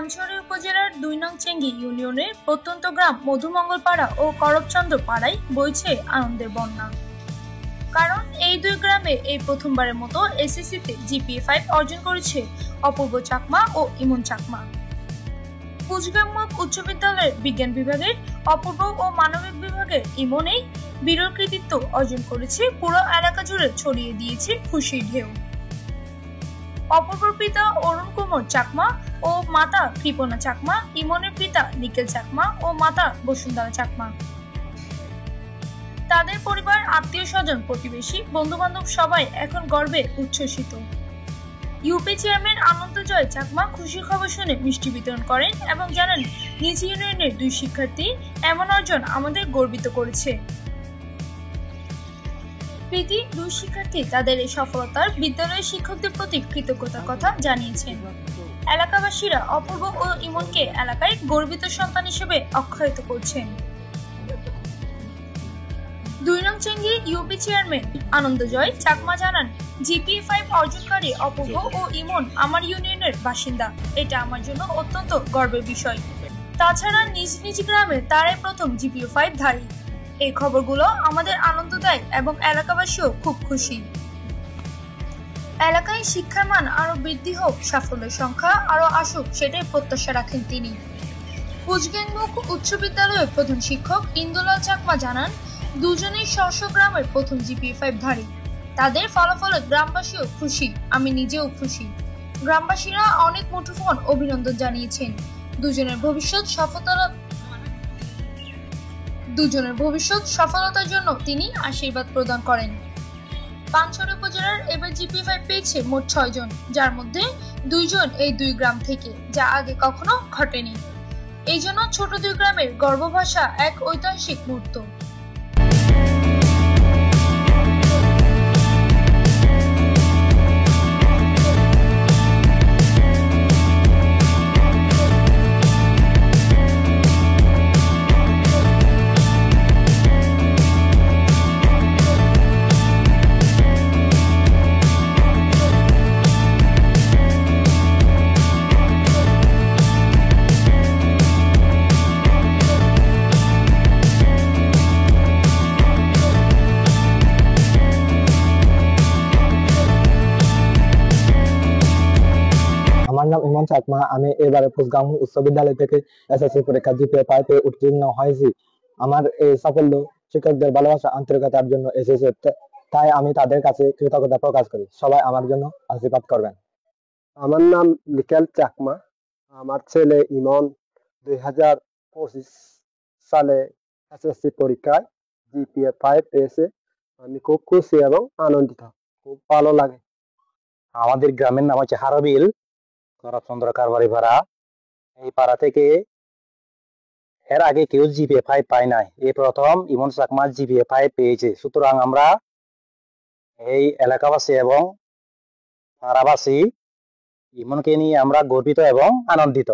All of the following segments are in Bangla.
পানছড়ি উপজেলার ২ নং চেঙ্গি ইউনিয়নের প্রত্যন্ত গ্রাম মধুমঙ্গলপাড়া ও করবচন্দ্র পাড়ায় বইছে আনন্দের বন্যা। কারণ এই দুই গ্রামে এই প্রথমবারের মতো এসএসসিতে জিপিএ 5 অর্জন করেছে অপূর্ব চাকমা ও ইমন চাকমা। কুচগাংমুখ উচ্চ বিদ্যালয়ের বিজ্ঞান বিভাগের অপূর্ব ও মানবিক বিভাগের ইমন এই বিরল কৃতিত্ব অর্জন করেছে, পুরো এলাকা জুড়ে ছড়িয়ে দিয়েছে খুশির ঢেউ। অপূর্বর পিতা অরুণ কুমার চাকমা ও মাতা কৃপনা চাকমা, ইমনের পিতা নিখিল চাকমা ও মাতা বসুন্ধরা চাকমা। তাদের পরিবার, আত্মীয় স্বজন, প্রতিবেশী, বন্ধু বান্ধব সবাই এখন গর্বে উচ্ছ্বসিত। ইউপি চেয়ারম্যান আনন্দজয় চাকমা খুশির খবর শুনে মিষ্টি বিতরণ করেন এবং জানান, নিজ ইউনিয়নের 2 শিক্ষার্থী এমন অর্জন আমাদের গর্বিত করেছে। প্রীতি 2 শিক্ষার্থী তাদের এই সফলতার বিদ্যালয়ের শিক্ষকদের প্রতি কৃতজ্ঞতার কথা জানিয়েছেন। এলাকাবাসীরা অপূর্ব ও ইমনকে এলাকায় গর্বিত সন্তান হিসেবে আখ্যায়িত করছেন। 2 নং চেঙ্গি ইউপি চেয়ারম্যান আনন্দজয় চাকমা জানান, জিপিএ 5 অর্জনকারী অপূর্ব ও ইমন আমার ইউনিয়নের বাসিন্দা। এটা আমার জন্য অত্যন্ত গর্বের বিষয়। তাছাড়া নিজ নিজ গ্রামে তারাই প্রথম জিপিএ 5 ধারী। এই খবরগুলো আমাদের আনন্দ দেয় এবং এলাকাবাসীও খুব খুশি। এলাকায় শিক্ষার মান আরো বৃদ্ধি হোক, সাফল্যের সংখ্যা আরো আসুক, সেটাই প্রত্যাশা রাখেন তিনি। কুচগাংমুখ উচ্চ বিদ্যালয়ের প্রধান শিক্ষক ইন্দুলাল চাকমা জানান, দুজনেই স্ব গ্রামের প্রথম জিপিএ 5 ধারী। তাদের ফলাফলে গ্রামবাসীও খুশি, আমি নিজেও খুশি। গ্রামবাসীরা অনেক মুঠোফোন অভিনন্দন জানিয়েছেন। দুজনের ভবিষ্যৎ সফলতার জন্য তিনি আশীর্বাদ প্রদান করেন। পানছড়ি উপজেলার এবার জিপিএ 5 পেয়েছে মোট 6 জন, যার মধ্যে 2 জন এই 2 গ্রাম থেকে, যা আগে কখনো ঘটেনি। এই জন্য ছোট 2 গ্রামের গর্বভাষা এক ঐতিহাসিক মুহূর্ত। আমার নাম ইমন চাকমা। আমি এবারে কুচগাংমুখ উচ্চ বিদ্যালয় থেকে এসএসসি পরীক্ষা জিপিএ 5 উত্তীর্ণ হয়েছি। আমার এই সাফল্য শিক্ষকদের ভালোবাসা, আন্তরিকতার জন্য এসেছে, তাই আমি তাদের কাছে কৃতজ্ঞতা প্রকাশ করি। সবাই আমার জন্য আশীর্বাদ করবেন। আমার নাম নিখিল চাকমা। আমার ছেলে ইমন 2025 সালে এসএসসি পরীক্ষায় জিপিএ 5 পেয়েছে। আমি খুব খুশি এবং আনন্দিত, খুব ভালো লাগে। আমাদের গ্রামের নাম হচ্ছে হারবিল, করবচন্দ্র কারবারি পাড়া। এই পাড়া থেকে এর আগে কেউ জিপিএ 5 পায় নাই, এই প্রথম ইমন চাকমা জিপিএ 5 পেয়েছে। সুতরাং আমরা এই এলাকাবাসী এবং পাড়াবাসী ইমনকে নিয়ে আমরা গর্বিত এবং আনন্দিত।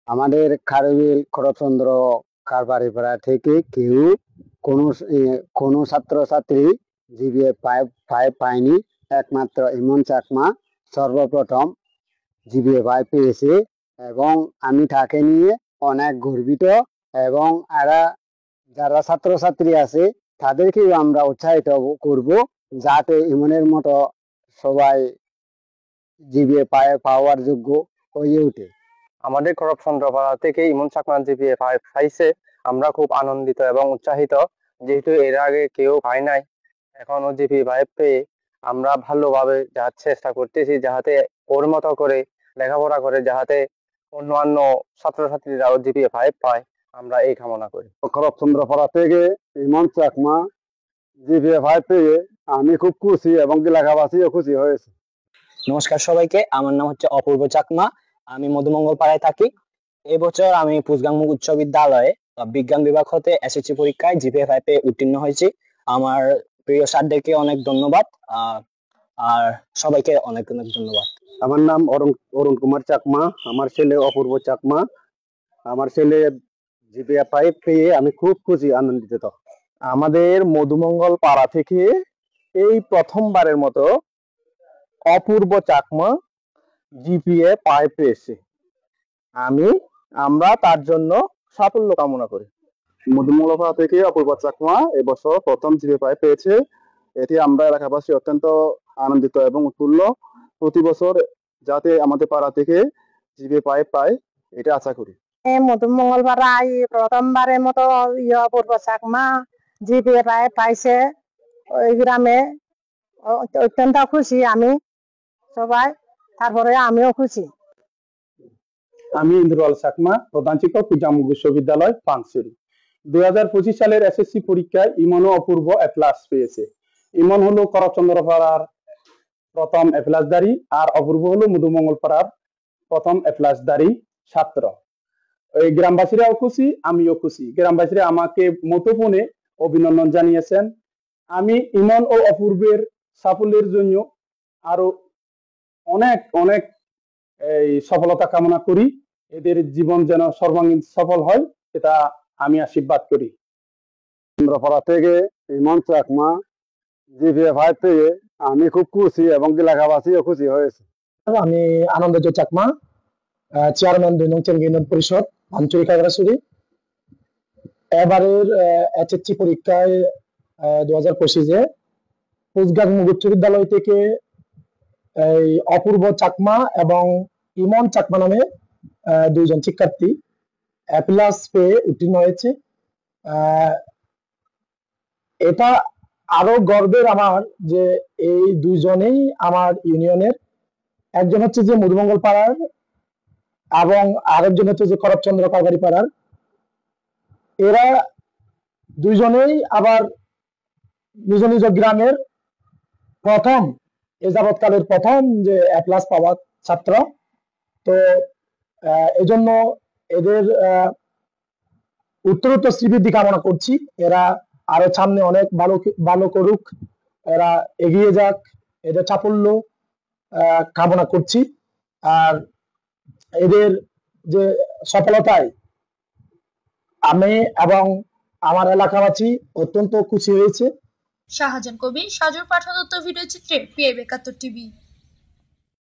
আমাদের খারবিল করবচন্দ্র কারবারি পাড়া থেকে কেউ কোনো ছাত্রছাত্রী জিপিএ 5 পায়নি, একমাত্র ইমন চাকমা সর্বপ্রথম জিপিএ 5 পেয়েছে এবং আমি তাকে নিয়ে অনেক গর্বিত। এবং যারা ছাত্রছাত্রী আছে তাদেরকেও আমরা উৎসাহিত করব, যাতে ইমনের মতো সবাই জিপিএ পাওয়ার যোগ্য হয়ে ওঠে। আমাদের করবচন্দ্র পাড়া থেকে ইমন চাকমা জিপিএ 5 পাইছে। আমরা খুব আনন্দিত এবং উৎসাহিত, যেহেতু এর আগে কেউ পায় নাই। এখনো জিপিএ 5 পেয়ে আমরা ভালোভাবে চেষ্টা করতেছি, যাহাতে ওর মতো করে লেখাপড়া করে, যাহাতে অন্যান্য ছাত্রছাত্রীরাও জিপিএ 5 পায়, আমরা এই কামনা করি। করবচন্দ্র পাড়া থেকে ইমন চাকমা জিপিএ 5 পেয়ে আমি খুব খুশি এবং এলাকাবাসীও খুশি হয়েছে। নমস্কার সবাইকে, আমার নাম হচ্ছে অপূর্ব চাকমা। আমি মধুমঙ্গলপাড়ায় থাকি। এবছর আমি কুচগাংমুখ উচ্চ বিদ্যালয়ে বিজ্ঞান বিভাগ হতে এসএসসি পরীক্ষায় জিপিএ 5 উত্তীর্ণ হয়েছি। আমার প্রিয় স্যারদেরকে অনেক ধন্যবাদ, আর সবাইকে অনেক অনেক ধন্যবাদ। আমার নাম অরুণ কুমার চাকমা। আমার ছেলে অপূর্ব চাকমা। আমার ছেলে জিপিএ 5 পেয়ে আমি খুব খুশি, আনন্দিত। আমাদের মধুমঙ্গল পাড়া থেকে এই প্রথমবারের মতো অপূর্ব চাকমা জিপিএ 5 পেয়েছে। আমরা তার জন্য সাফল্য কামনা করি। মধুমঙ্গলপাড়া থেকে অপূর্ব চাকমা এবছর প্রথম জিপে পাই পেয়েছে। এটি আমরা এলাকাবাসী অত্যন্ত আনন্দিত এবং উৎফুল্ল। প্রতি বছর যাতে আমাদের পাড়া থেকে জিপে পায় এটা আশা করি। মধুমঙ্গলপাড়ায় প্রথমবারের মতো অপূর্ব চাকমা জিপে পাইছে। ওই গ্রামে অত্যন্ত খুশি আমি, সবাই, তারপরে আমিও খুশি। আমি ইন্দ্রলাল চাকমা, প্রধান শিক্ষক কুজামু বিশ্ববিদ্যালয় পানসুরি। 2025 সালের এসএসসি পরীক্ষায় ইমন ও অপূর্ব এ প্লাস পেয়েছে। ইমন হলো করচন্দ্রপাড়ার প্রথম এ প্লাসধারী, আর অপূর্ব হলো মধুমঙ্গলপাড়ার প্রথম এ প্লাসধারী ছাত্র। এই গ্রামবাসীরাও খুশি, আমিও খুশি। গ্রামবাসীরা আমাকে মুঠোফোনে অভিনন্দন জানিয়েছেন। আমি ইমন ও অপূর্বের সাফল্যের জন্য আরো অনেক অনেক এই সফলতা কামনা করি। এদের জীবন যেন সর্বাঙ্গীন সফল হয়, এটা আমি আশীর্বাদ করি। চন্দ্রপাড়া থেকে ইমন চাকমা জিপিএ 5 পেয়ে আমি খুব খুশি এবং এলাকাবাসীও খুশি হয়েছে। আমি আনন্দ চাকমা, চেয়ারম্যান 2 নং চেঙ্গি ইউনিয়ন পরিষদ পানচুরি খাগড়াছড়ি। এবারের এসএসসি পরীক্ষায় 2025-এ কুচগাং উচ্চ বিদ্যালয় থেকে এই অপূর্ব চাকমা এবং ইমন চাকমা নামে 2 জন শিক্ষার্থী এ প্লাস পেয়ে উত্তীর্ণ হয়েছে। এটা আরো গর্বের আমার যে এই 2 জনেই আমার ইউনিয়নের, একজন হচ্ছে যে মধুমঙ্গল পাড়ার এবং আরেকজন হচ্ছে যে করপচন্দ্র কারবারি পাড়ার। এরা 2 জনেই আবার নিজ নিজ গ্রামের প্রথম, এ যাবৎকালের প্রথম যে এ প্লাস পাওয়া ছাত্র। তো এজন্য এদের উত্তরোত্তর শ্রীবৃদ্ধি কামনা করছি। এরা আরো সামনে অনেক ভালো করুক, এরা এগিয়ে যাক, এদের সাফল্য কামনা করছি। আর এদের যে সফলতায় আমি এবং আমার এলাকাবাসী অত্যন্ত খুশি হয়েছে। শাহজাহান কবির, সাজুর পাঠান ভিডিও চিত্রে PIB 71 টিভি।